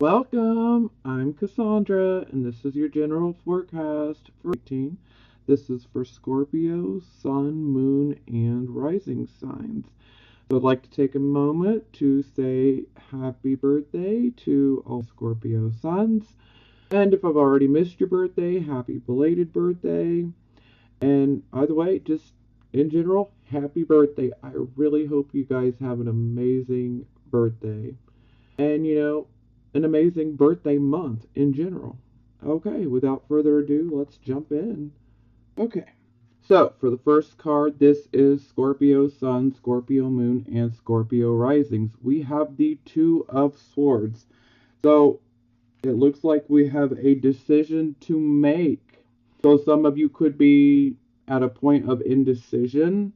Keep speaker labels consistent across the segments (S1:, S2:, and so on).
S1: Welcome, I'm Cassandra, and this is your general forecast for 18. This is for Scorpio, Sun, Moon, and Rising signs. So I'd like to take a moment to say happy birthday to all Scorpio suns. And if I've already missed your birthday, happy belated birthday. And either way, just in general, happy birthday. I really hope you guys have an amazing birthday. And an amazing birthday month in general. Okay, without further ado, let's jump in. Okay, so for the first card, this is Scorpio Sun, Scorpio Moon, and Scorpio Risings. We have the Two of Swords. So it looks like we have a decision to make. So some of you could be at a point of indecision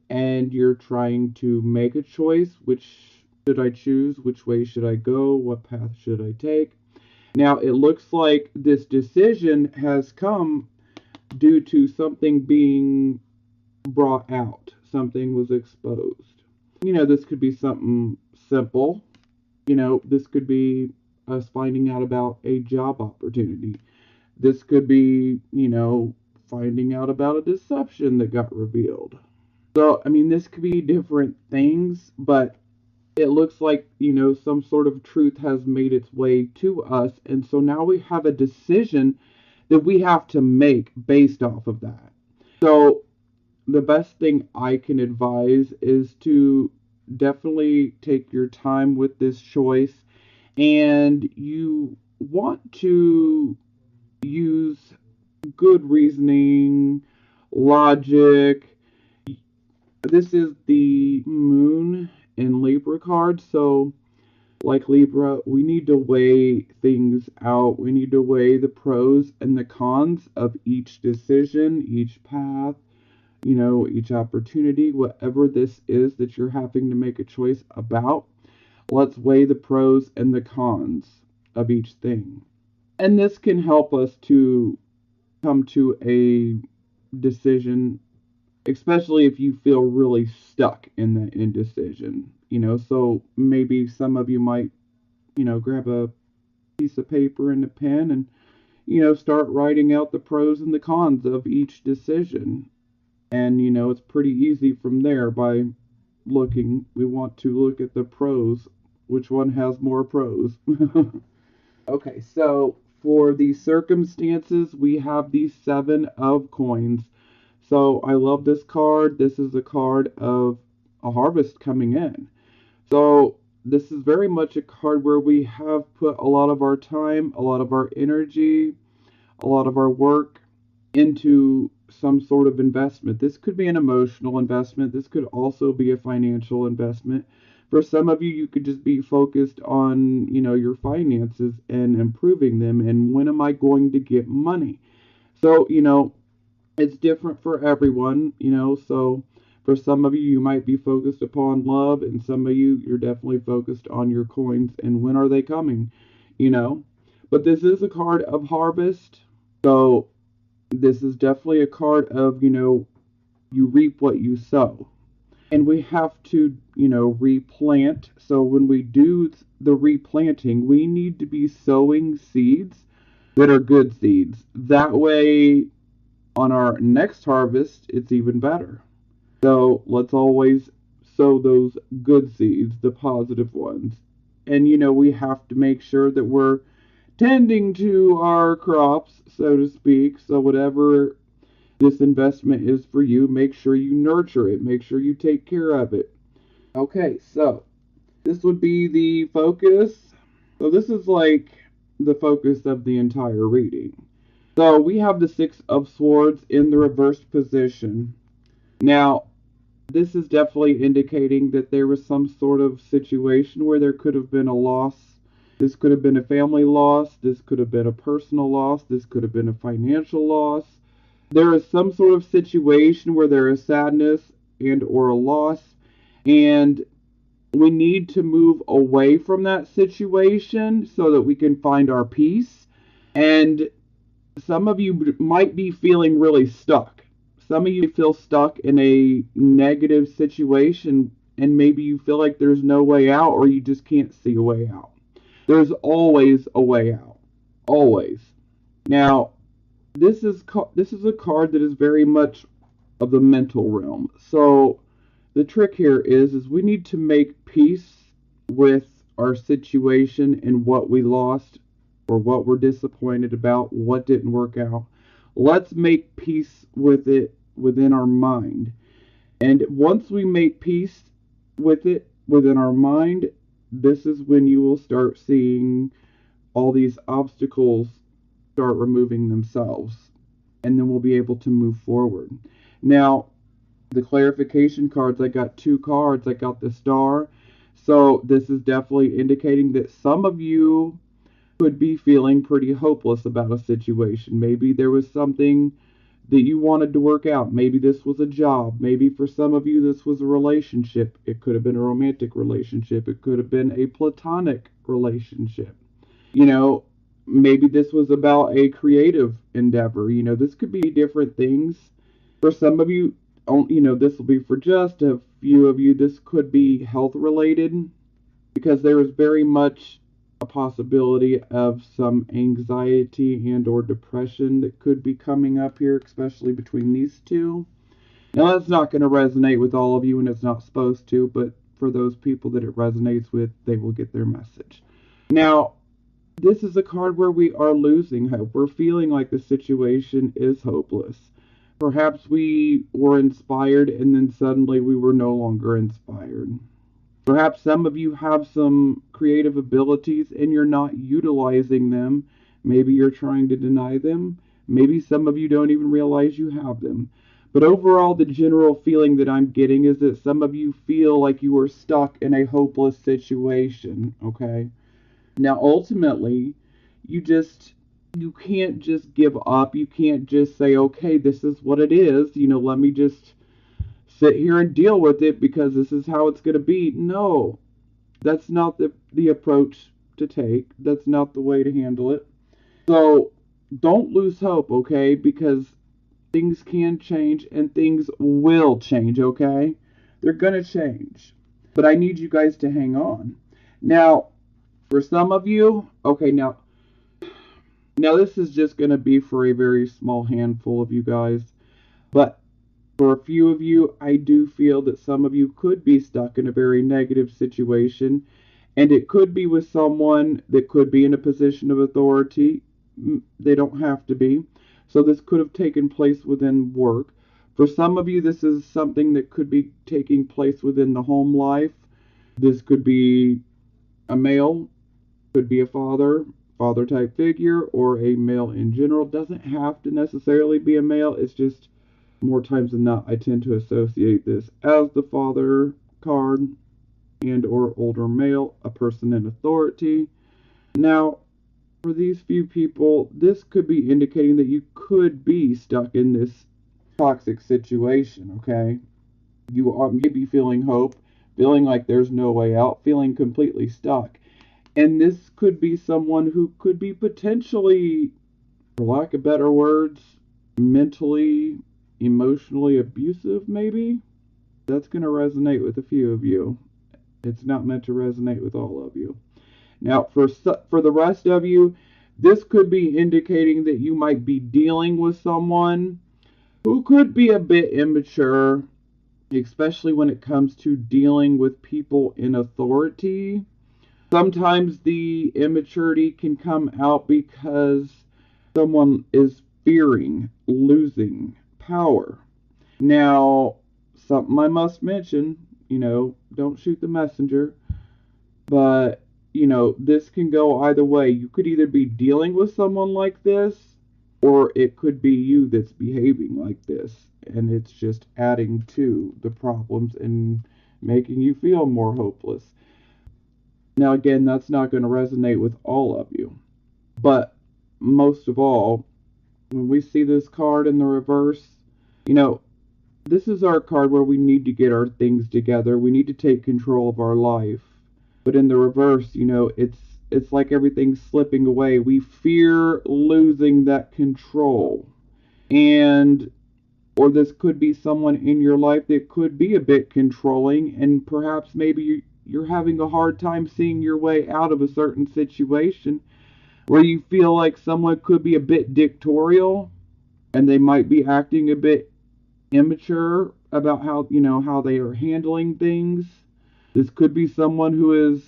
S1: and you're trying to make a choice. Which should I choose? Which way should I go? What path should I take? Now, it looks like this decision has come due to something being brought out. Something was exposed. This could be something simple. This could be us finding out about a job opportunity. This could be, finding out about a deception that got revealed. So, this could be different things, but it looks like, some sort of truth has made its way to us. And so now we have a decision that we have to make based off of that. So, the best thing I can advise is to definitely take your time with this choice. And you want to use good reasoning, logic. This is the Moon in Libra card, so like Libra, we need to weigh things out. We need to weigh the pros and the cons of each decision, each path, each opportunity, whatever this is that you're having to make a choice about. Let's weigh the pros and the cons of each thing. And this can help us to come to a decision, especially if you feel really stuck in the indecision. So maybe some of you might, grab a piece of paper and a pen and, start writing out the pros and the cons of each decision. And, it's pretty easy from there by we want to look at the pros. Which one has more pros? Okay, so for the circumstances, we have the Seven of Coins. So I love this card. This is a card of a harvest coming in. So this is very much a card where we have put a lot of our time, a lot of our energy, a lot of our work into some sort of investment. This could be an emotional investment. This could also be a financial investment. For some of you, you could just be focused on, your finances and improving them and when am I going to get money? So, it's different for everyone, so for some of you, you might be focused upon love, and some of you, you're definitely focused on your coins and when are they coming, you know. But this is a card of harvest, so this is definitely a card of, you reap what you sow. And we have to, replant. So when we do the replanting, we need to be sowing seeds that are good seeds. That way, on our next harvest, it's even better. So let's always sow those good seeds, the positive ones. And, we have to make sure that we're tending to our crops, so to speak. So whatever this investment is for you, make sure you nurture it, make sure you take care of it. Okay, so this would be the focus. So this is like the focus of the entire reading. So we have the Six of Swords in the reversed position. Now, this is definitely indicating that there was some sort of situation where there could have been a loss. This could have been a family loss. This could have been a personal loss. This could have been a financial loss. There is some sort of situation where there is sadness and or a loss, and we need to move away from that situation so that we can find our peace. And some of you might be feeling really stuck. Some of you feel stuck in a negative situation and maybe you feel like there's no way out or you just can't see a way out. There's always a way out. Always. Now, this is a card that is very much of the mental realm. So the trick here is we need to make peace with our situation and what we lost or what we're disappointed about, what didn't work out. Let's make peace with it within our mind. And once we make peace with it within our mind, this is when you will start seeing all these obstacles start removing themselves. And then we'll be able to move forward. Now, the clarification cards, I got two cards. I got the star. So this is definitely indicating that some of you could be feeling pretty hopeless about a situation. Maybe there was something that you wanted to work out. Maybe this was a job. Maybe for some of you this was a relationship. It could have been a romantic relationship. It could have been a platonic relationship. You know, maybe this was about a creative endeavor. You know, this could be different things. For some of you, this will be for just a few of you. This could be health related because there is very much a possibility of some anxiety and or depression that could be coming up here, especially between these two. Now that's not going to resonate with all of you, and it's not supposed to, but for those people that it resonates with, they will get their message. Now, this is a card where we are losing hope. We're feeling like the situation is hopeless. Perhaps we were inspired and then suddenly we were no longer inspired. Perhaps some of you have some creative abilities and you're not utilizing them. Maybe you're trying to deny them. Maybe some of you don't even realize you have them. But overall, the general feeling that I'm getting is that some of you feel like you are stuck in a hopeless situation, okay? Now, ultimately, you can't just give up. You can't just say, okay, this is what it is. Let me just sit here and deal with it because this is how it's going to be. No, that's not the approach to take. That's not the way to handle it. So don't lose hope, okay? Because things can change and things will change, okay? They're going to change. But I need you guys to hang on. Now, for some of you, okay, now this is just going to be for a very small handful of you guys. But for a few of you, I do feel that some of you could be stuck in a very negative situation. And it could be with someone that could be in a position of authority. They don't have to be. So this could have taken place within work. For some of you, this is something that could be taking place within the home life. This could be a male, could be a father type figure, or a male in general. Doesn't have to necessarily be a male. It's just more times than not, I tend to associate this as the father card and or older male, a person in authority. Now, for these few people, this could be indicating that you could be stuck in this toxic situation, okay? You are maybe feeling hope, feeling like there's no way out, feeling completely stuck. And this could be someone who could be potentially, for lack of better words, mentally, emotionally abusive, maybe? That's going to resonate with a few of you. It's not meant to resonate with all of you. Now, for the rest of you, this could be indicating that you might be dealing with someone who could be a bit immature, especially when it comes to dealing with people in authority. Sometimes the immaturity can come out because someone is fearing losing power. Now, something I must mention, don't shoot the messenger, but, this can go either way. You could either be dealing with someone like this, or it could be you that's behaving like this, and it's just adding to the problems and making you feel more hopeless. Now, again, that's not going to resonate with all of you. But most of all, when we see this card in the reverse, this is our card where we need to get our things together. We need to take control of our life. But in the reverse, it's like everything's slipping away. We fear losing that control. Or this could be someone in your life that could be a bit controlling, and perhaps maybe you're having a hard time seeing your way out of a certain situation where you feel like someone could be a bit dictatorial and they might be acting a bit immature about how they are handling things. This could be someone who is,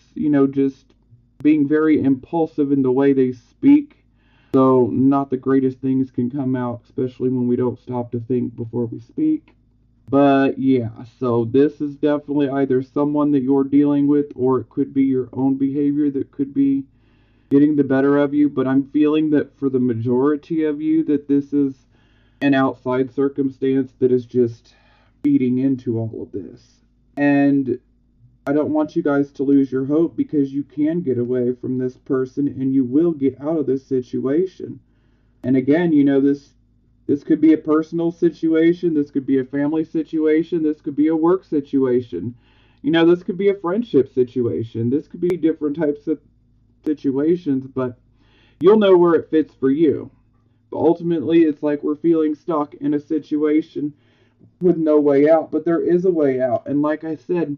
S1: just being very impulsive in the way they speak. So not the greatest things can come out, especially when we don't stop to think before we speak. But yeah, so this is definitely either someone that you're dealing with, or it could be your own behavior that could be getting the better of you. But I'm feeling that for the majority of you, that this is an outside circumstance that is just feeding into all of this. And I don't want you guys to lose your hope, because you can get away from this person and you will get out of this situation. And again, this could be a personal situation, this could be a family situation, this could be a work situation. This could be a friendship situation. This could be different types of situations, but you'll know where it fits for you. But ultimately, it's like we're feeling stuck in a situation with no way out, but there is a way out. And like I said,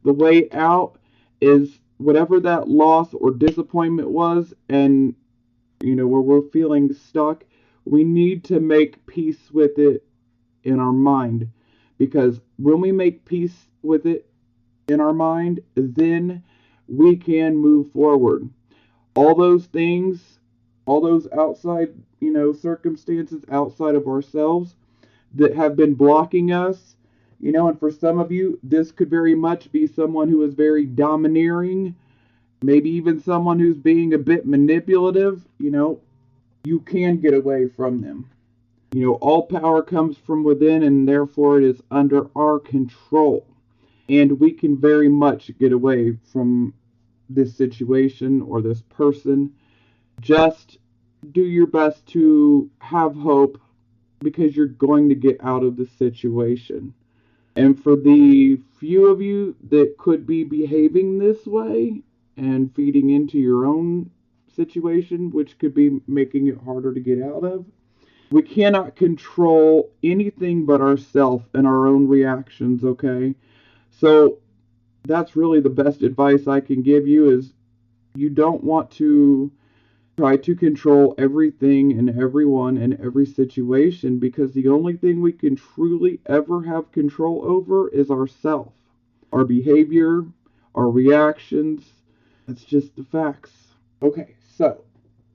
S1: the way out is whatever that loss or disappointment was, and where we're feeling stuck, we need to make peace with it in our mind. Because when we make peace with it in our mind, then we can move forward. All those things, all those outside, circumstances outside of ourselves that have been blocking us, and for some of you, this could very much be someone who is very domineering, maybe even someone who's being a bit manipulative. You can get away from them. All power comes from within, and therefore it is under our control. And we can very much get away from this situation or this person. Just do your best to have hope, because you're going to get out of the situation. And for the few of you that could be behaving this way and feeding into your own situation, which could be making it harder to get out of, we cannot control anything but ourselves and our own reactions, okay? So that's really the best advice I can give you, is you don't want to try to control everything and everyone and every situation, because the only thing we can truly ever have control over is ourself, our behavior, our reactions. That's just the facts. Okay, so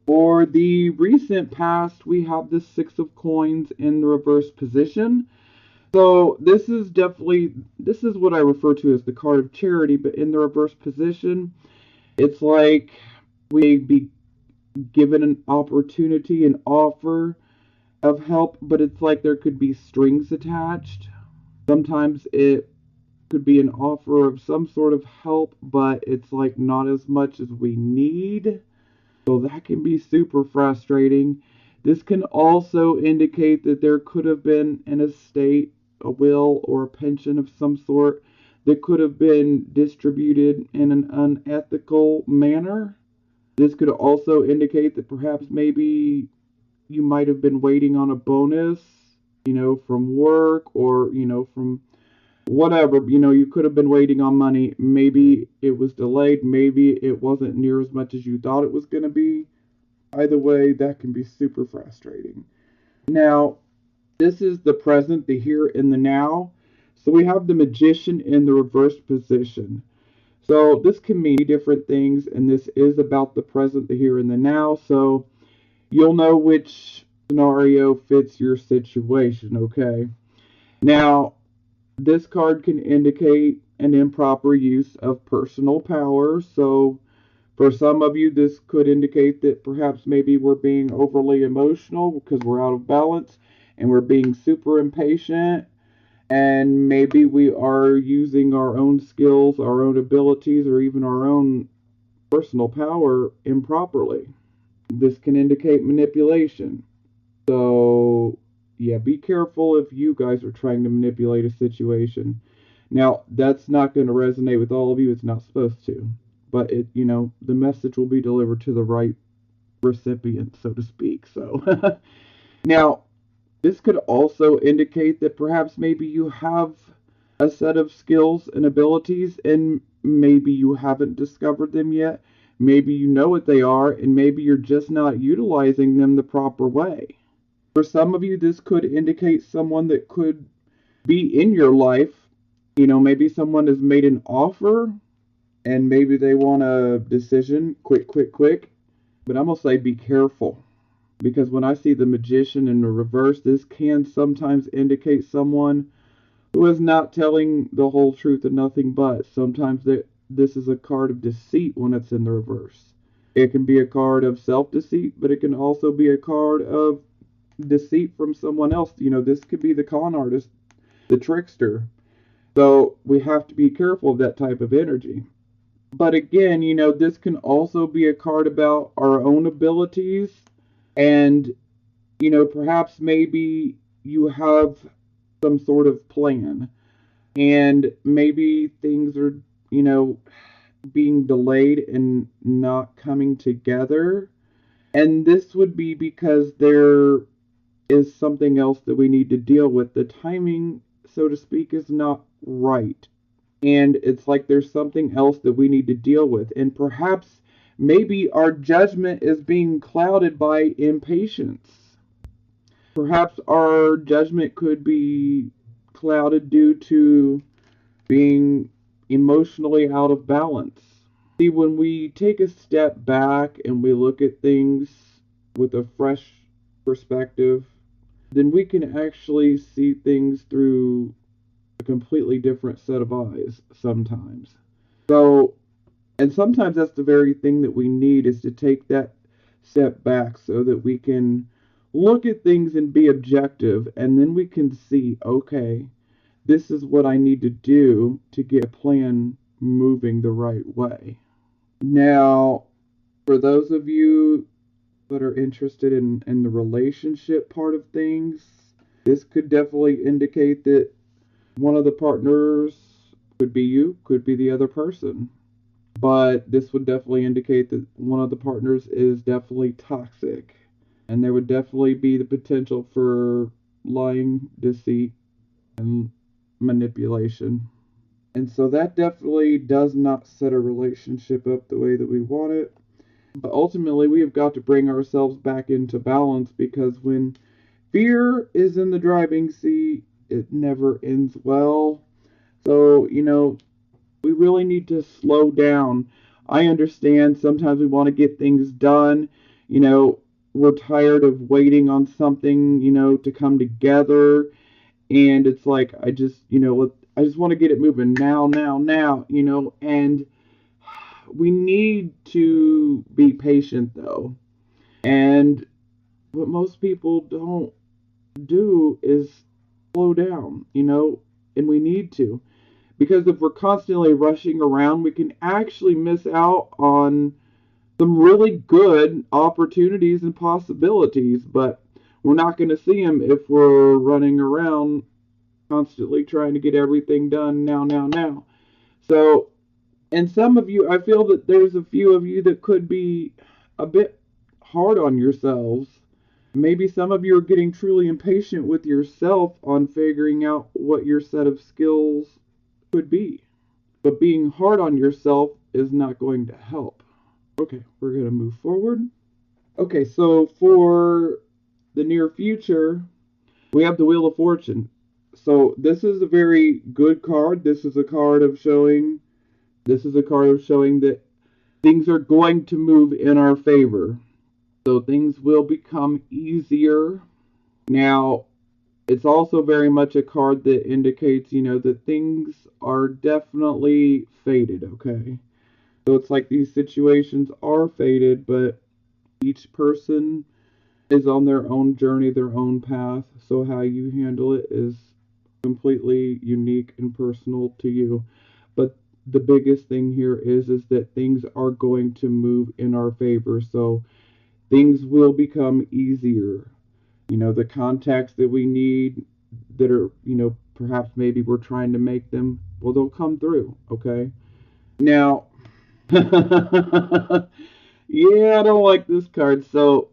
S1: for the recent past, we have the Six of Coins in the reverse position. So this is what I refer to as the card of charity, but in the reverse position, it's like we be given an opportunity, an offer of help, but it's like there could be strings attached. Sometimes it could be an offer of some sort of help, but it's like not as much as we need. So that can be super frustrating. This can also indicate that there could have been an estate, a will, or a pension of some sort that could have been distributed in an unethical manner. This could also indicate that perhaps maybe you might have been waiting on a bonus, from work, or, from whatever. You could have been waiting on money. Maybe it was delayed. Maybe it wasn't near as much as you thought it was going to be. Either way, that can be super frustrating. Now, this is the present, the here, and the now. So we have the Magician in the reverse position. So this can mean different things, and this is about the present, the here, and the now. So you'll know which scenario fits your situation, okay? Now, this card can indicate an improper use of personal power. So for some of you, this could indicate that perhaps maybe we're being overly emotional because we're out of balance, and we're being super impatient, and maybe we are using our own skills, our own abilities, or even our own personal power improperly. This can indicate manipulation. So, yeah, be careful if you guys are trying to manipulate a situation. Now, that's not going to resonate with all of you. It's not supposed to. But the message will be delivered to the right recipient, so to speak. So, now, this could also indicate that perhaps maybe you have a set of skills and abilities, and maybe you haven't discovered them yet. Maybe you know what they are, and maybe you're just not utilizing them the proper way. For some of you, this could indicate someone that could be in your life. Maybe someone has made an offer and maybe they want a decision quick, quick, quick. But I'm going to say be careful, because when I see the magician in the reverse, this can sometimes indicate someone who is not telling the whole truth and nothing but. Sometimes this is a card of deceit when it's in the reverse. It can be a card of self-deceit, but it can also be a card of deceit from someone else. This could be the con artist, the trickster. So we have to be careful of that type of energy. But again, this can also be a card about our own abilities. And, perhaps maybe you have some sort of plan. And maybe things are, being delayed and not coming together. And this would be because there is something else that we need to deal with. The timing, so to speak, is not right. And it's like there's something else that we need to deal with. And perhaps maybe our judgment is being clouded by impatience. Perhaps our judgment could be clouded due to being emotionally out of balance. See, when we take a step back and we look at things with a fresh perspective, then we can actually see things through a completely different set of eyes sometimes. So, and sometimes that's the very thing that we need, is to take that step back so that we can look at things and be objective, and then we can see, okay, this is what I need to do to get a plan moving the right way. Now, for those of you that are interested in the relationship part of things, this could definitely indicate that one of the partners could be you, could be the other person. But this would definitely indicate that one of the partners is definitely toxic. And there would definitely be the potential for lying, deceit, and manipulation. And so that definitely does not set a relationship up the way that we want it. But ultimately, we have got to bring ourselves back into balance, because when fear is in the driving seat, it never ends well. So, we really need to slow down. I understand sometimes we want to get things done. We're tired of waiting on something, to come together. And it's like, I just want to get it moving now, now, now, and we need to be patient though. And what most people don't do is slow down, and we need to. Because if we're constantly rushing around, we can actually miss out on some really good opportunities and possibilities, but we're not going to see them if we're running around constantly trying to get everything done now, now, now. So, and some of you, I feel that there's a few of you that could be a bit hard on yourselves. Maybe some of you are getting truly impatient with yourself on figuring out what your set of skills could be. But being hard on yourself is not going to help. Okay, we're going to move forward. Okay, so for the near future, we have the Wheel of Fortune. So this is a very good card. This is a card of showing that things are going to move in our favor. So things will become easier. Now, it's also very much a card that indicates, that things are definitely faded, okay? So it's like these situations are faded, but each person is on their own journey, their own path. So how you handle it is completely unique and personal to you. But the biggest thing here is that things are going to move in our favor. So things will become easier. The contacts that we need that are, perhaps maybe we're trying to make them, well, they'll come through, okay? Now, yeah, I don't like this card. So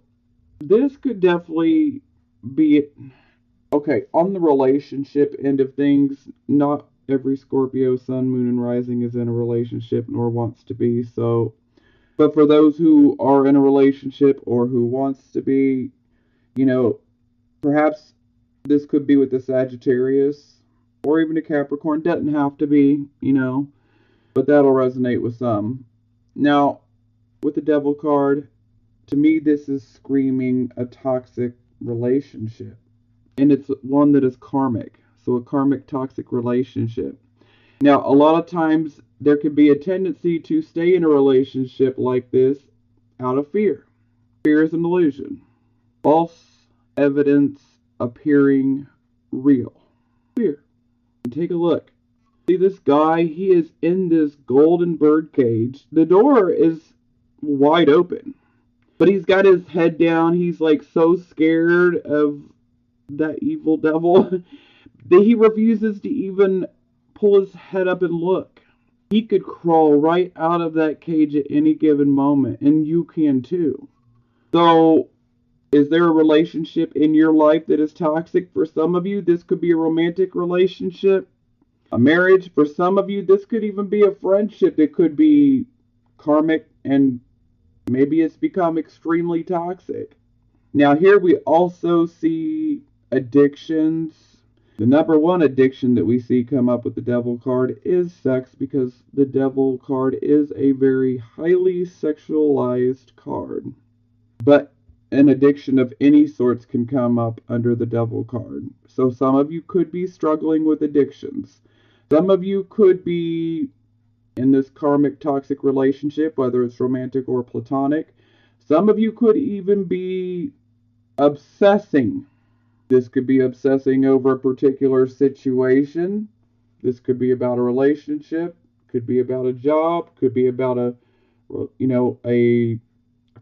S1: this could definitely be, okay, on the relationship end of things, not every Scorpio, sun, moon, and rising is in a relationship nor wants to be. So, but for those who are in a relationship or who wants to be, you know, perhaps this could be with the Sagittarius or even a Capricorn. Doesn't have to be, but that'll resonate with some. Now, with the Devil card, to me, this is screaming a toxic relationship. And it's one that is karmic. So, a karmic toxic relationship. Now, a lot of times there can be a tendency to stay in a relationship like this out of fear. Fear is an illusion. False evidence appearing real. Fear. Take a look. See this guy? He is in this golden bird cage. The door is wide open, but he's got his head down. He's like so scared of that evil devil that he refuses to even pull his head up and look. He could crawl right out of that cage at any given moment, and you can too. So, is there a relationship in your life that is toxic? For some of you, this could be a romantic relationship, a marriage. For some of you, this could even be a friendship that could be karmic, and maybe it's become extremely toxic. Now, here we also see addictions. The number one addiction that we see come up with the Devil card is sex, because the Devil card is a very highly sexualized card. But an addiction of any sorts can come up under the Devil card. So some of you could be struggling with addictions. Some of you could be in this karmic toxic relationship, whether it's romantic or platonic. Some of you could even be obsessing. This could be obsessing over a particular situation. This could be about a relationship, could be about a job, could be about a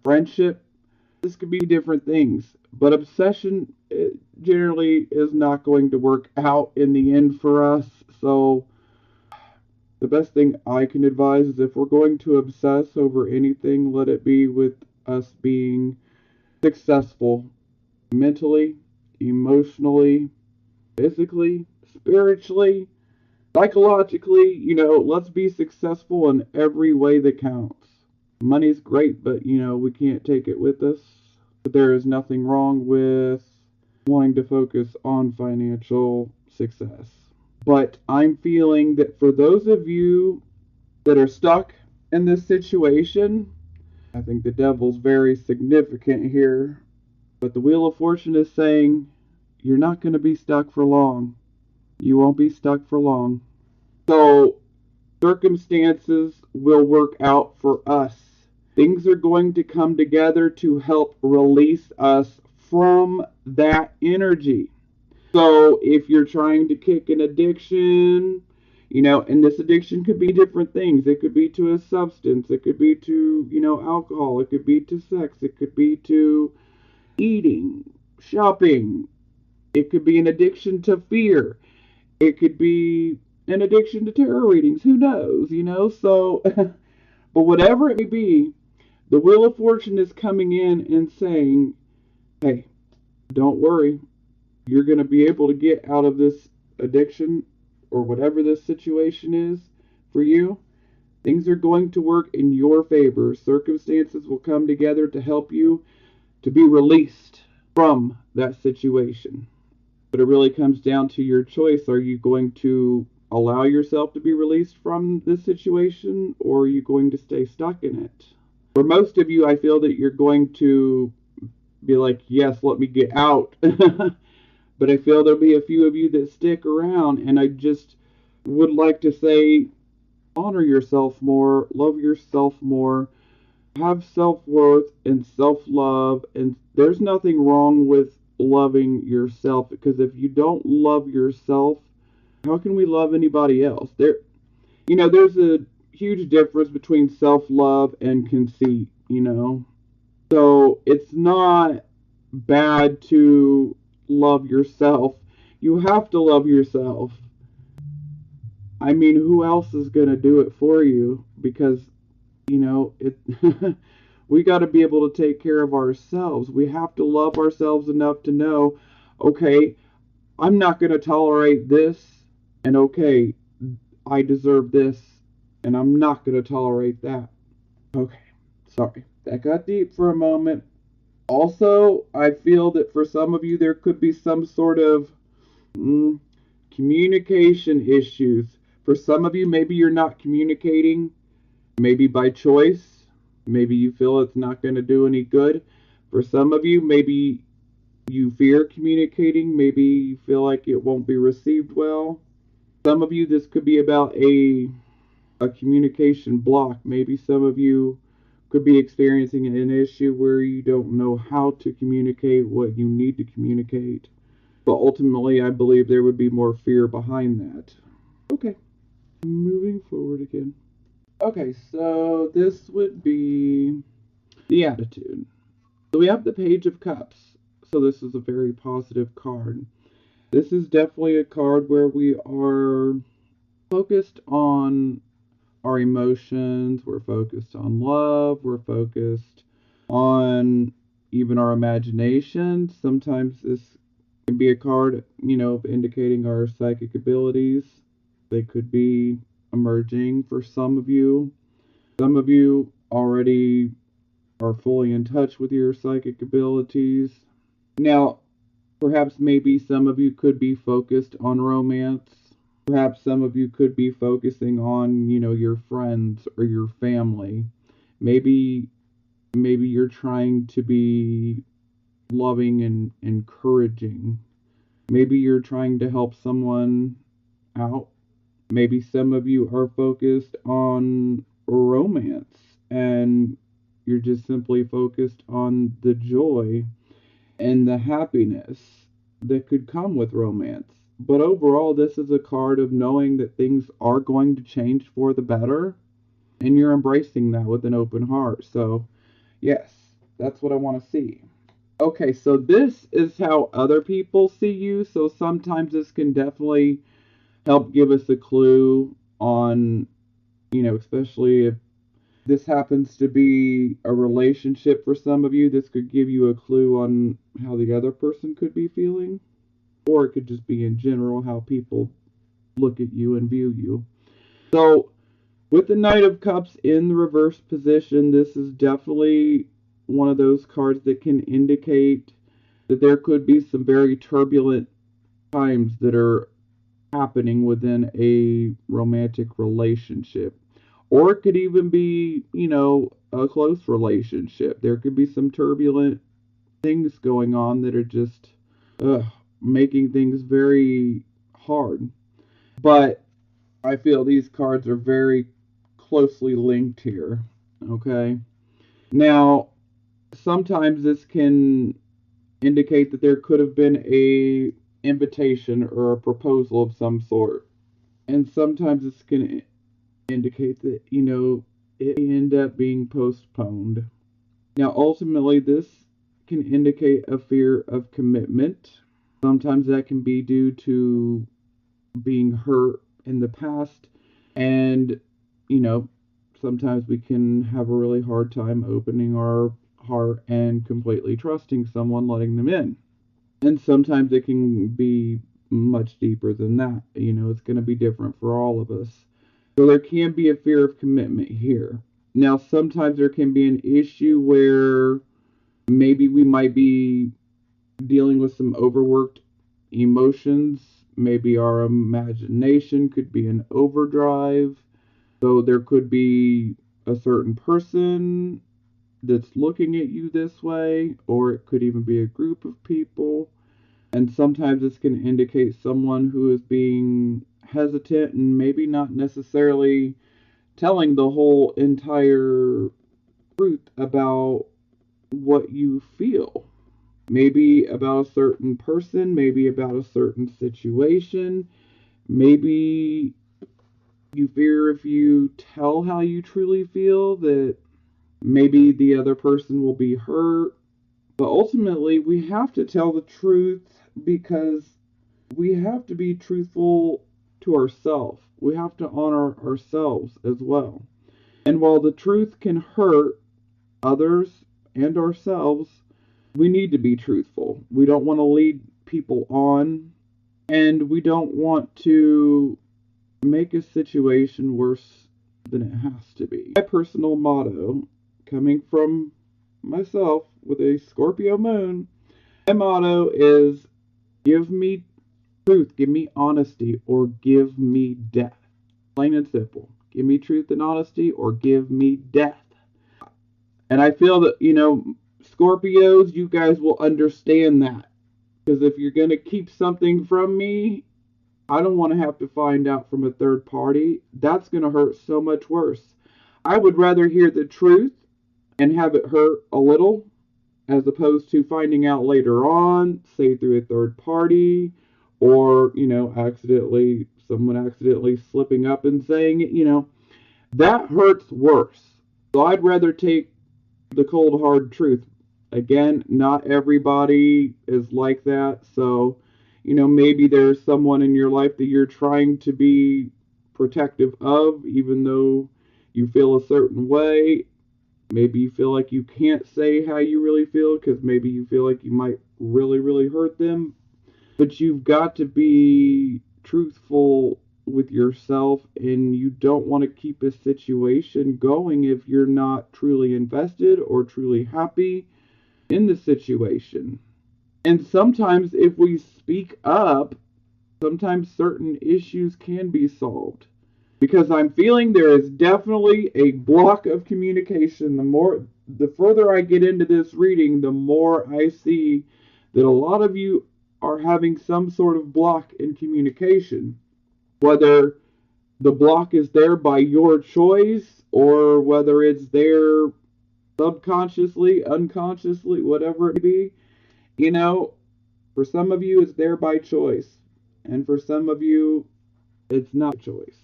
S1: friendship. This could be different things, but obsession generally is not going to work out in the end for us. So the best thing I can advise is if we're going to obsess over anything, let it be with us being successful mentally, emotionally, physically, spiritually, psychologically. Let's be successful in every way that counts. Money's great, but we can't take it with us. But there is nothing wrong with wanting to focus on financial success. But I'm feeling that for those of you that are stuck in this situation, I think the Devil's very significant here. But the Wheel of Fortune is saying you're not going to be stuck for long. You won't be stuck for long. So circumstances will work out for us. Things are going to come together to help release us from that energy. So if you're trying to kick an addiction, and this addiction could be different things. It could be to a substance. It could be to, alcohol. It could be to sex. It could be to eating, shopping. It could be an addiction to fear. It could be an addiction to tarot readings. Who knows, So, but whatever it may be, the Wheel of Fortune is coming in and saying, hey, don't worry. You're going to be able to get out of this addiction or whatever this situation is for you. Things are going to work in your favor. Circumstances will come together to help you to be released from that situation. But it really comes down to your choice. Are you going to allow yourself to be released from this situation, or are you going to stay stuck in it? For most of you, I feel that you're going to be like, yes, let me get out. But I feel there'll be a few of you that stick around, and I just would like to say, honor yourself more, love yourself more, have self-worth and self-love, and there's nothing wrong with loving yourself, because if you don't love yourself, how can we love anybody else? There's a huge difference between self-love and conceit, So it's not bad to love yourself. You have to love yourself. I mean, who else is going to do it for you? Because, we got to be able to take care of ourselves. We have to love ourselves enough to know, okay, I'm not going to tolerate this, and okay, I deserve this, and I'm not going to tolerate that. Okay, sorry. That got deep for a moment. Also, I feel that for some of you, there could be some sort of communication issues. For some of you, maybe you're not communicating, maybe by choice. Maybe you feel it's not going to do any good. For some of you, maybe you fear communicating. Maybe you feel like it won't be received well. Some of you, this could be about a communication block. Maybe some of you could be experiencing an issue where you don't know how to communicate what you need to communicate. But ultimately, I believe there would be more fear behind that. Okay, moving forward again. Okay, so this would be the attitude. So we have the Page of Cups. So this is a very positive card. This is definitely a card where we are focused on our emotions, we're focused on love, we're focused on even our imagination. Sometimes this can be a card, indicating our psychic abilities. They could be emerging for some of you. Some of you already are fully in touch with your psychic abilities. Now, perhaps maybe some of you could be focused on romance. Perhaps some of you could be focusing on, your friends or your family. Maybe you're trying to be loving and encouraging. Maybe you're trying to help someone out. Maybe some of you are focused on romance and you're just simply focused on the joy and the happiness that could come with romance. But overall, this is a card of knowing that things are going to change for the better, and you're embracing that with an open heart. So, yes, that's what I want to see. Okay, so this is how other people see you. So sometimes this can definitely help give us a clue on, especially if this happens to be a relationship for some of you, this could give you a clue on how the other person could be feeling. Or it could just be in general how people look at you and view you. So, with the Knight of Cups in the reverse position, this is definitely one of those cards that can indicate that there could be some very turbulent times that are happening within a romantic relationship. Or it could even be, a close relationship. There could be some turbulent things going on that are just making things very hard. But I feel these cards are very closely linked here. Okay. Now, sometimes this can indicate that there could have been a invitation or a proposal of some sort. And sometimes this can indicate that, it may end up being postponed. Now, ultimately, this can indicate a fear of commitment. Sometimes that can be due to being hurt in the past, and, you know, sometimes we can have a really hard time opening our heart and completely trusting someone, letting them in. And sometimes it can be much deeper than that. It's going to be different for all of us. So there can be a fear of commitment here. Now, sometimes there can be an issue where maybe we might be dealing with some overworked emotions. Maybe our imagination could be in overdrive. So there could be a certain person that's looking at you this way, or it could even be a group of people. And sometimes this can indicate someone who is being hesitant and maybe not necessarily telling the whole entire truth about what you feel. Maybe about a certain person, maybe about a certain situation. Maybe you fear if you tell how you truly feel that maybe the other person will be hurt. But ultimately, we have to tell the truth because we have to be truthful to ourselves. We have to honor ourselves as well. And while the truth can hurt others and ourselves, we need to be truthful. We don't want to lead people on, and we don't want to make a situation worse than it has to be. My personal motto, coming from myself with a Scorpio moon, my motto is give me truth, give me honesty, or give me death. Plain and simple. Give me truth and honesty, or give me death. And I feel that, Scorpios, you guys will understand that. Because if you're going to keep something from me, I don't want to have to find out from a third party. That's going to hurt so much worse. I would rather hear the truth and have it hurt a little as opposed to finding out later on, say through a third party, or, someone accidentally slipping up and saying it, that hurts worse. So I'd rather take the cold hard truth. Again, not everybody is like that. So, maybe there's someone in your life that you're trying to be protective of, even though you feel a certain way. Maybe you feel like you can't say how you really feel because maybe you feel like you might really, really hurt them. But you've got to be truthful with yourself, and you don't want to keep a situation going if you're not truly invested or truly happy in the situation. And sometimes, if we speak up, sometimes certain issues can be solved. Because I'm feeling there is definitely a block of communication. The further I get into this reading, the more I see that a lot of you are having some sort of block in communication. Whether the block is there by your choice or whether it's there subconsciously, unconsciously, whatever it may be, you know, for some of you it's there by choice. And for some of you, it's not a choice.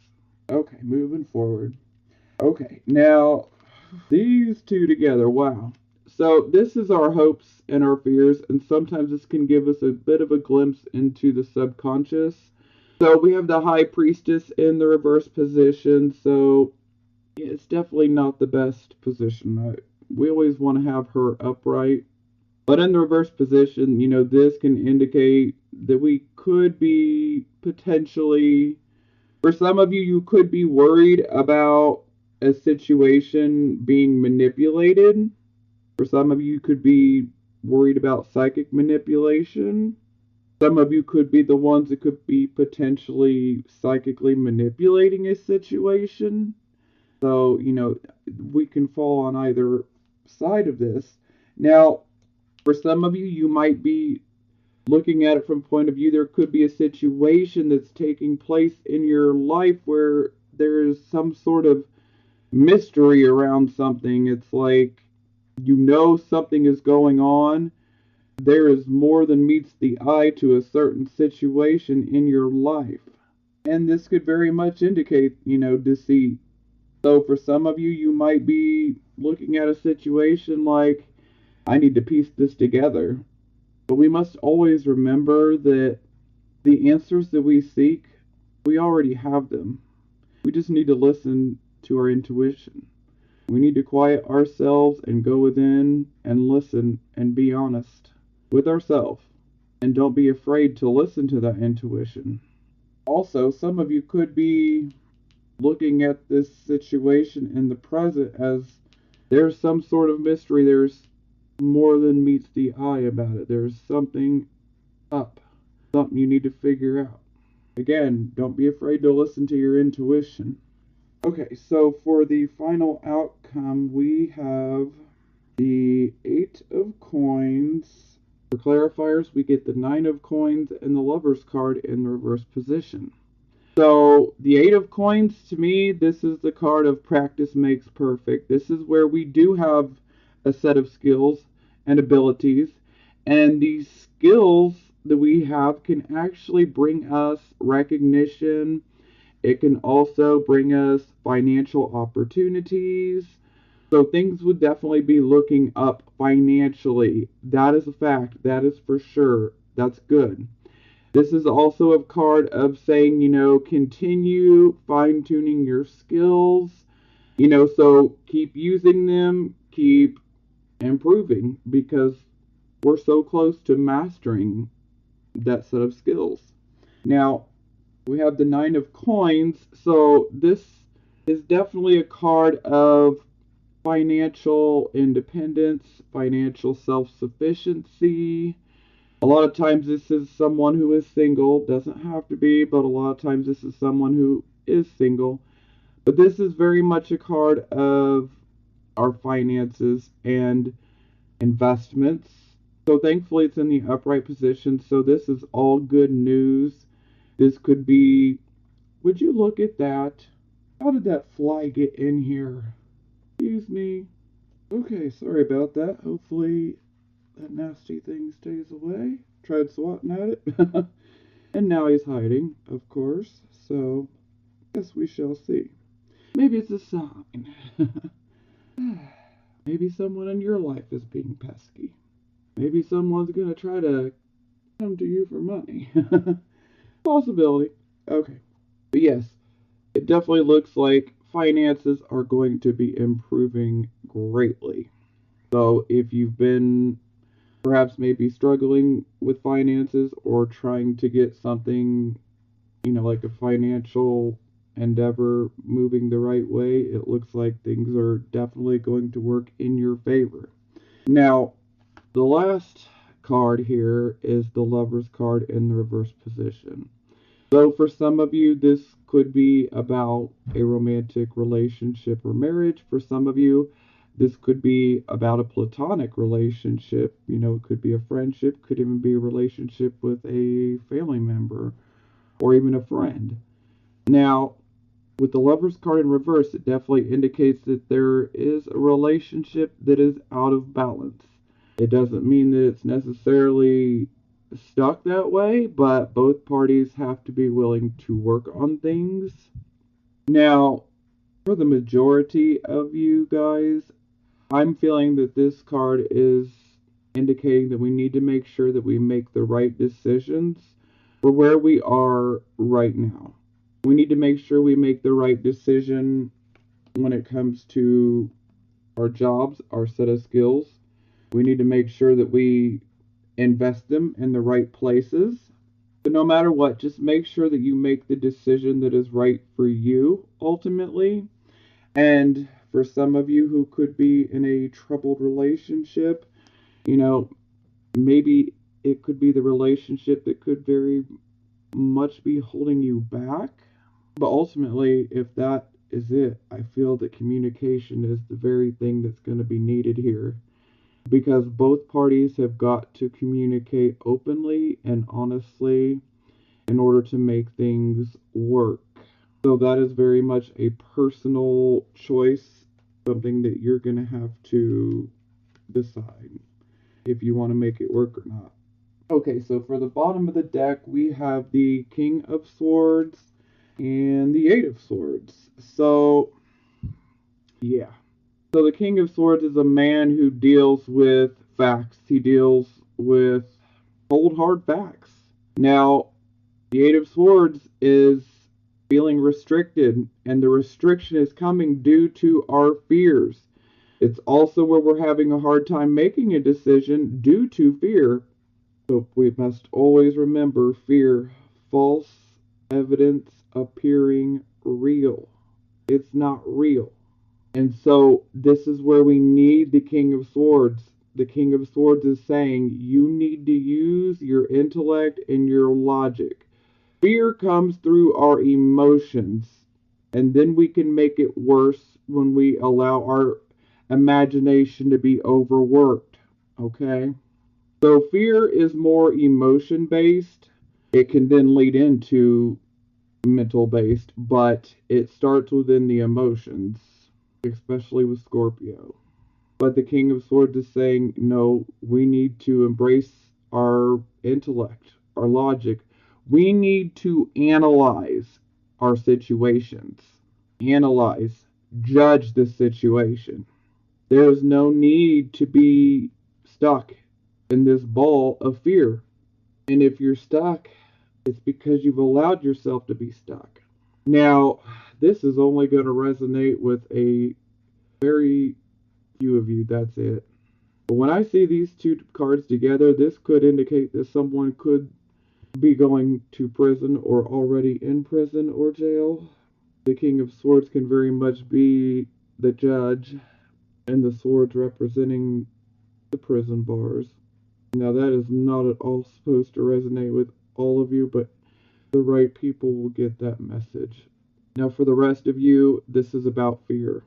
S1: Okay, moving forward. Okay, now these two together, wow. So this is our hopes and our fears, and sometimes this can give us a bit of a glimpse into the subconscious. So we have the High Priestess in the reverse position, so it's definitely not the best position. We always want to have her upright. But in the reverse position, this can indicate that we could be potentially, for some of you, you could be worried about a situation being manipulated. For some of you, could be worried about psychic manipulation. Some of you could be the ones that could be potentially psychically manipulating a situation. So, we can fall on either side of this. Now, for some of you, you might be looking at it from point of view, there could be a situation that's taking place in your life where there is some sort of mystery around something. It's like something is going on. There is more than meets the eye to a certain situation in your life. And this could very much indicate, deceit. So for some of you, you might be looking at a situation like, I need to piece this together. But we must always remember that the answers that we seek, we already have them. We just need to listen to our intuition. We need to quiet ourselves and go within and listen and be honest with ourselves. And don't be afraid to listen to that intuition. Also, some of you could be looking at this situation in the present as there's some sort of mystery. There's more than meets the eye about it. There's something up, something you need to figure out. Again, don't be afraid to listen to your intuition. Okay, so for the final outcome, we have the Eight of Coins. For clarifiers, we get the Nine of Coins and the Lover's card in the reverse position. So the Eight of Coins, to me, this is the card of practice makes perfect. This is where we do have a set of skills and abilities, and these skills that we have can actually bring us recognition. It can also bring us financial opportunities. So things would definitely be looking up financially. That is a fact. That is for sure. That's good. This is also a card of saying, continue fine-tuning your skills. So keep using them, keep improving, because we're so close to mastering that set of skills. Now, We have the Nine of Coins. So this is definitely a card of financial independence, financial self-sufficiency. A lot of times this is someone who is single, doesn't have to be, but a lot of times this is someone who is single. But this is very much a card of our finances and investments. So thankfully it's in the upright position. So this is all good news. This could be, would you look at that? How did that fly get in here? Excuse me. Okay, sorry about that. Hopefully that nasty thing stays away. Tried swatting at it. And now he's hiding, of course. So, yes, we shall see. Maybe it's a sign. Maybe someone in your life is being pesky. Maybe someone's gonna try to come to you for money. Possibility. Okay. But yes, it definitely looks like finances are going to be improving greatly. So if you've been perhaps maybe struggling with finances or trying to get something, like a financial endeavor moving the right way, it looks like things are definitely going to work in your favor. Now, the last card here is the Lover's card in the reverse position. So, for some of you, this could be about a romantic relationship or marriage. For some of you, this could be about a platonic relationship. It could be a friendship, could even be a relationship with a family member or even a friend. Now, with the Lover's card in reverse, it definitely indicates that there is a relationship that is out of balance. It doesn't mean that it's necessarily stuck that way, but both parties have to be willing to work on things. Now, for the majority of you guys, I'm feeling that this card is indicating that we need to make sure that we make the right decisions for where we are right now. We need to make sure we make the right decision when it comes to our jobs, our set of skills. We need to make sure that we invest them in the right places. But no matter what, just make sure that you make the decision that is right for you ultimately. And for some of you who could be in a troubled relationship, you know, maybe it could be the relationship that could very much be holding you back. But ultimately, if that is it, I feel that communication is the very thing that's going to be needed here. Because both parties have got to communicate openly and honestly in order to make things work. So that is very much a personal choice, something that you're going to have to decide if you want to make it work or not. Okay, so for the bottom of the deck, we have the King of Swords and the Eight of Swords. So, yeah. So the King of Swords is a man who deals with facts. He deals with cold, hard facts. Now, the Eight of Swords is feeling restricted, and the restriction is coming due to our fears. It's also where we're having a hard time making a decision due to fear. So we must always remember fear, false evidence appearing real. It's not real. And so this is where we need the King of Swords. The King of Swords is saying you need to use your intellect and your logic. Fear comes through our emotions, and then we can make it worse when we allow our imagination to be overworked. Okay? So fear is more emotion based. It can then lead into mental based, but it starts within the emotions, especially with Scorpio. But the King of Swords is saying, no, we need to embrace our intellect, our logic. We need to analyze our situations, analyze, judge the situation. There is no need to be stuck in this ball of fear. And if you're stuck, it's because you've allowed yourself to be stuck. Now, this is only going to resonate with a very few of you. That's it. But when I see these two cards together, this could indicate that someone could be going to prison or already in prison or jail. The King of Swords can very much be the judge, and the swords representing the prison bars. Now, that is not at all supposed to resonate with all of you, but the right people will get that message. Now, for the rest of you, this is about fear.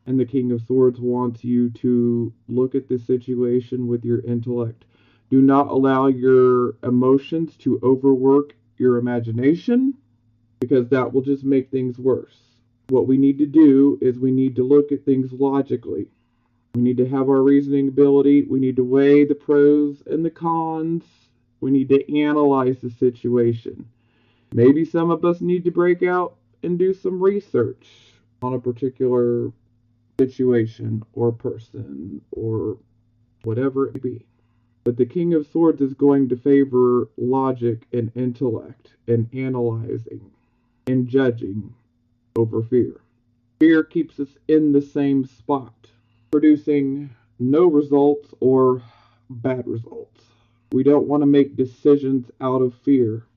S1: And the King of Swords wants you to look at the situation with your intellect. Do not allow your emotions to overwork your imagination, because that will just make things worse. What we need to do is we need to look at things logically. We need to have our reasoning ability. We need to weigh the pros and the cons. We need to analyze the situation. Maybe some of us need to break out and do some research on a particular situation or person or whatever it may be. But the King of Swords is going to favor logic and intellect and analyzing and judging over fear. Fear keeps us in the same spot, producing no results or bad results. We don't want to make decisions out of fear,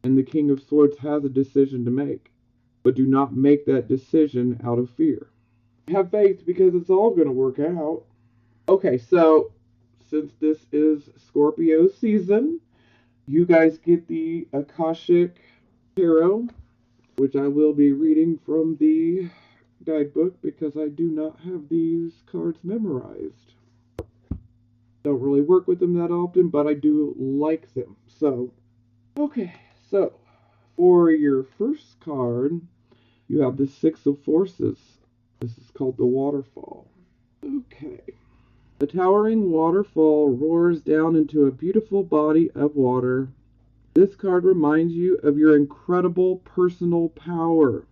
S1: and the King of Swords has a decision to make, but do not make that decision out of fear. Have faith, because it's all going to work out. Okay, so since this is Scorpio season, you guys get the Akashic Tarot, which I will be reading from the guidebook because I do not have these cards memorized. Don't really work with them that often, but I do like them. So, okay, so for your first card, you have the Six of Forces. This is called the Waterfall. Okay. The towering waterfall roars down into a beautiful body of water. This card reminds you of your incredible personal power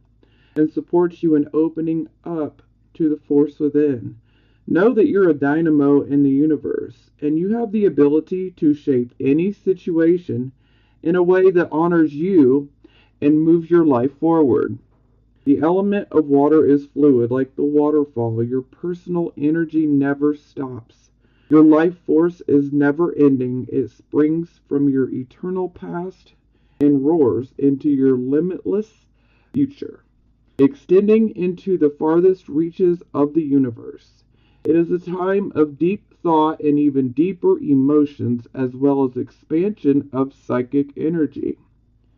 S1: and supports you in opening up to the force within. Know that you're a dynamo in the universe, and you have the ability to shape any situation in a way that honors you and moves your life forward. The element of water is fluid, like the waterfall. Your personal energy never stops. Your life force is never ending. It springs from your eternal past and roars into your limitless future, extending into the farthest reaches of the universe. It is a time of deep thought and even deeper emotions, as well as expansion of psychic energy.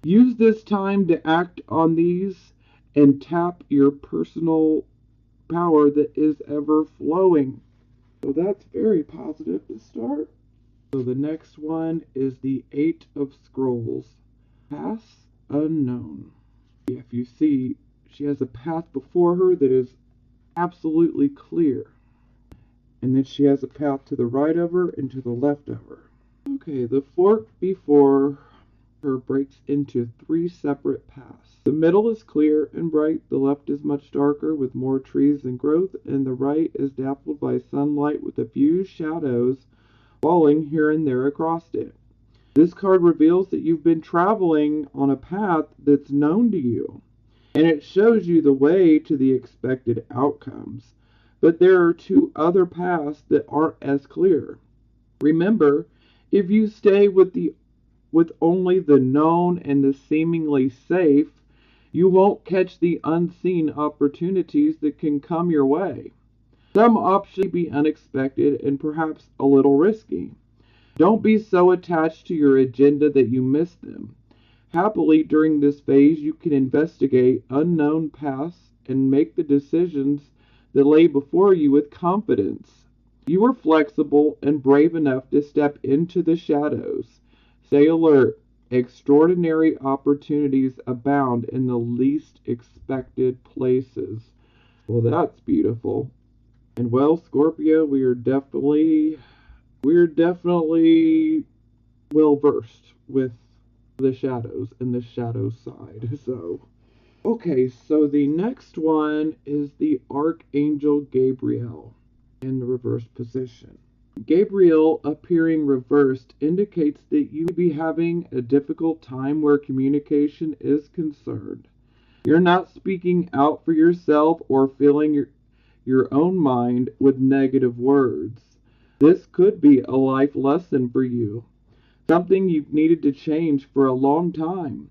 S1: Use this time to act on these and tap your personal power that is ever flowing. So that's very positive to start. So the next one is the Eight of Scrolls. Path unknown. If you see, she has a path before her that is absolutely clear. And then she has a path to the right of her and to the left of her. Okay, the fork before her breaks into three separate paths. The middle is clear and bright, the left is much darker with more trees and growth, and the right is dappled by sunlight with a few shadows falling here and there across it. This card reveals that you've been traveling on a path that's known to you, and it shows you the way to the expected outcomes. But there are two other paths that aren't as clear. Remember, if you stay with only the known and the seemingly safe, you won't catch the unseen opportunities that can come your way. Some options may be unexpected and perhaps a little risky. Don't be so attached to your agenda that you miss them. Happily, during this phase, you can investigate unknown paths and make the decisions that lay before you with confidence. You are flexible and brave enough to step into the shadows. Stay alert. Extraordinary opportunities abound in the least expected places. Well, that's beautiful. And well, Scorpio, we're definitely well versed with the shadows and the shadow side. So, okay, so the next one is the Archangel Gabriel in the reverse position. Gabriel appearing reversed indicates that you may be having a difficult time where communication is concerned. You're not speaking out for yourself or filling your own mind with negative words. This could be a life lesson for you. something you've needed to change for a long time.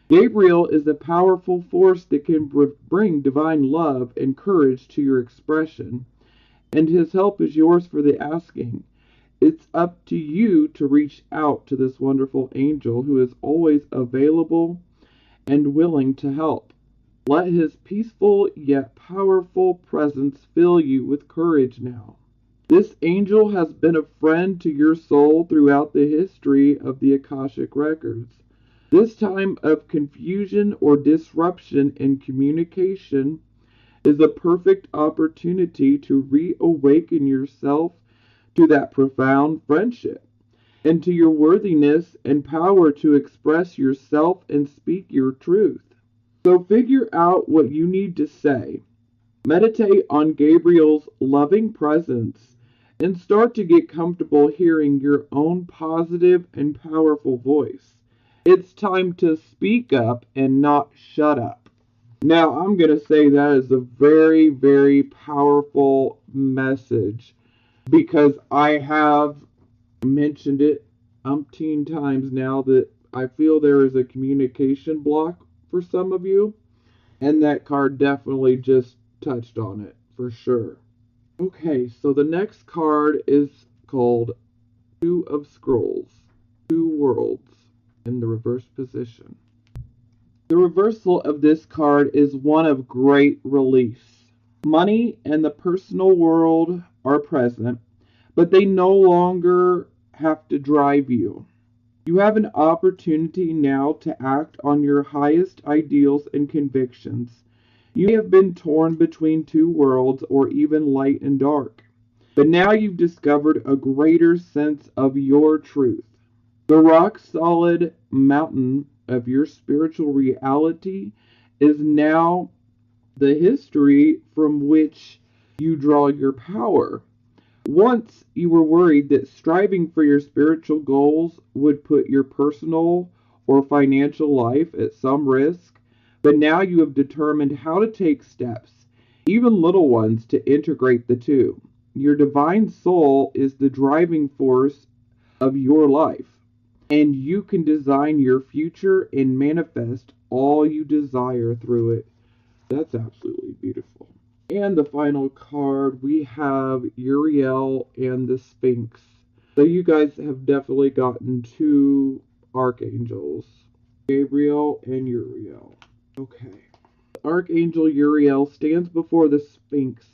S1: Gabriel is a powerful force that can bring divine love and courage to your expression, and his help is yours for the asking. It's up to you to reach out to this wonderful angel who is always available and willing to help. Let his peaceful yet powerful presence fill you with courage now. This angel has been a friend to your soul throughout the history of the Akashic records. This time of confusion or disruption in communication is a perfect opportunity to reawaken yourself to that profound friendship and to your worthiness and power to express yourself and speak your truth. So figure out what you need to say. Meditate on Gabriel's loving presence and start to get comfortable hearing your own positive and powerful voice. It's time to speak up and not shut up. Now, I'm going to say that is a very, very powerful message because I have mentioned it umpteen times now that I feel there is a communication block for some of you, and that card definitely just touched on it for sure. Okay, so the next card is called Two of Scrolls, Two Worlds in the reverse position. The reversal of this card is one of great release. Money and the personal world are present, but they no longer have to drive you. You have an opportunity now to act on your highest ideals and convictions. You may have been torn between two worlds or even light and dark, but now you've discovered a greater sense of your truth. The rock-solid mountain of your spiritual reality is now the history from which you draw your power. Once you were worried that striving for your spiritual goals would put your personal or financial life at some risk, but now you have determined how to take steps, even little ones, to integrate the two. Your divine soul is the driving force of your life, and you can design your future and manifest all you desire through it. That's absolutely beautiful. And the final card, we have Uriel and the Sphinx. So you guys have definitely gotten two archangels, Gabriel and Uriel. Okay. Archangel Uriel stands before the Sphinx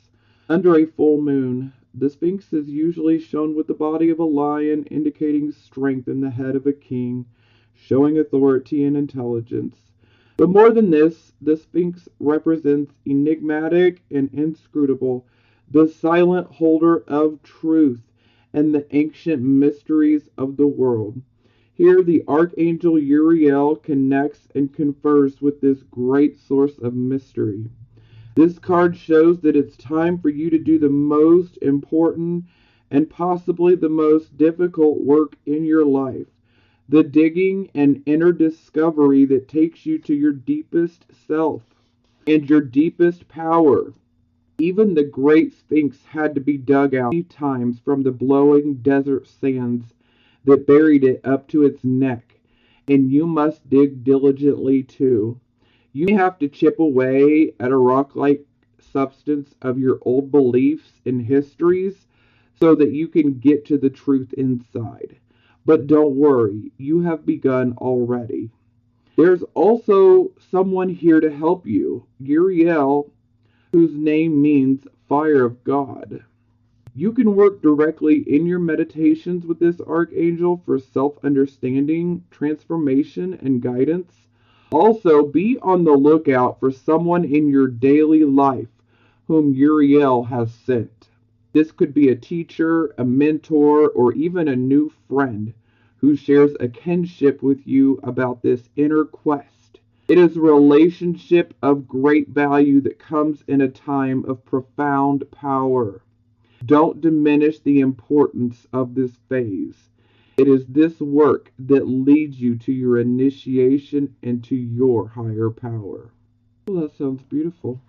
S1: under a full moon. The Sphinx is usually shown with the body of a lion, indicating strength, and the head of a king, showing authority and intelligence. But more than this, the Sphinx represents enigmatic and inscrutable, the silent holder of truth and the ancient mysteries of the world. Here, the Archangel Uriel connects and confers with this great source of mystery. This card shows that it's time for you to do the most important and possibly the most difficult work in your life. The digging and inner discovery that takes you to your deepest self and your deepest power. Even the great Sphinx had to be dug out many times from the blowing desert sands that buried it up to its neck, and you must dig diligently too. You may have to chip away at a rock-like substance of your old beliefs and histories so that you can get to the truth inside. But don't worry, you have begun already. There's also someone here to help you, Uriel, whose name means fire of God. You can work directly in your meditations with this archangel for self-understanding, transformation, and guidance. Also, be on the lookout for someone in your daily life whom Uriel has sent. This could be a teacher, a mentor, or even a new friend who shares a kinship with you about this inner quest. It is a relationship of great value that comes in a time of profound power. Don't diminish the importance of this phase. It is this work that leads you to your initiation into your higher power. Well, that sounds beautiful.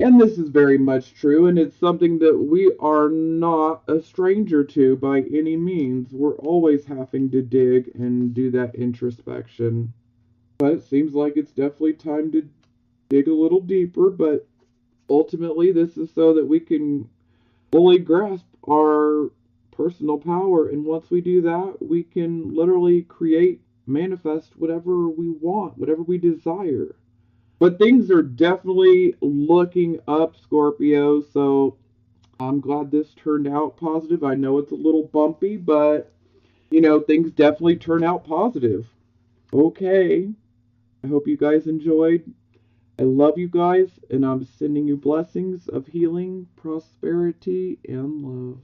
S1: And this is very much true, and it's something that we are not a stranger to by any means. We're always having to dig and do that introspection. But it seems like it's definitely time to dig a little deeper, but ultimately, this is so that we can fully grasp our personal power. And once we do that, we can literally create, manifest whatever we want, whatever we desire. But things are definitely looking up, Scorpio. So I'm glad this turned out positive. I know it's a little bumpy, but things definitely turn out positive. Okay. I hope you guys enjoyed. I love you guys, and I'm sending you blessings of healing, prosperity, and love.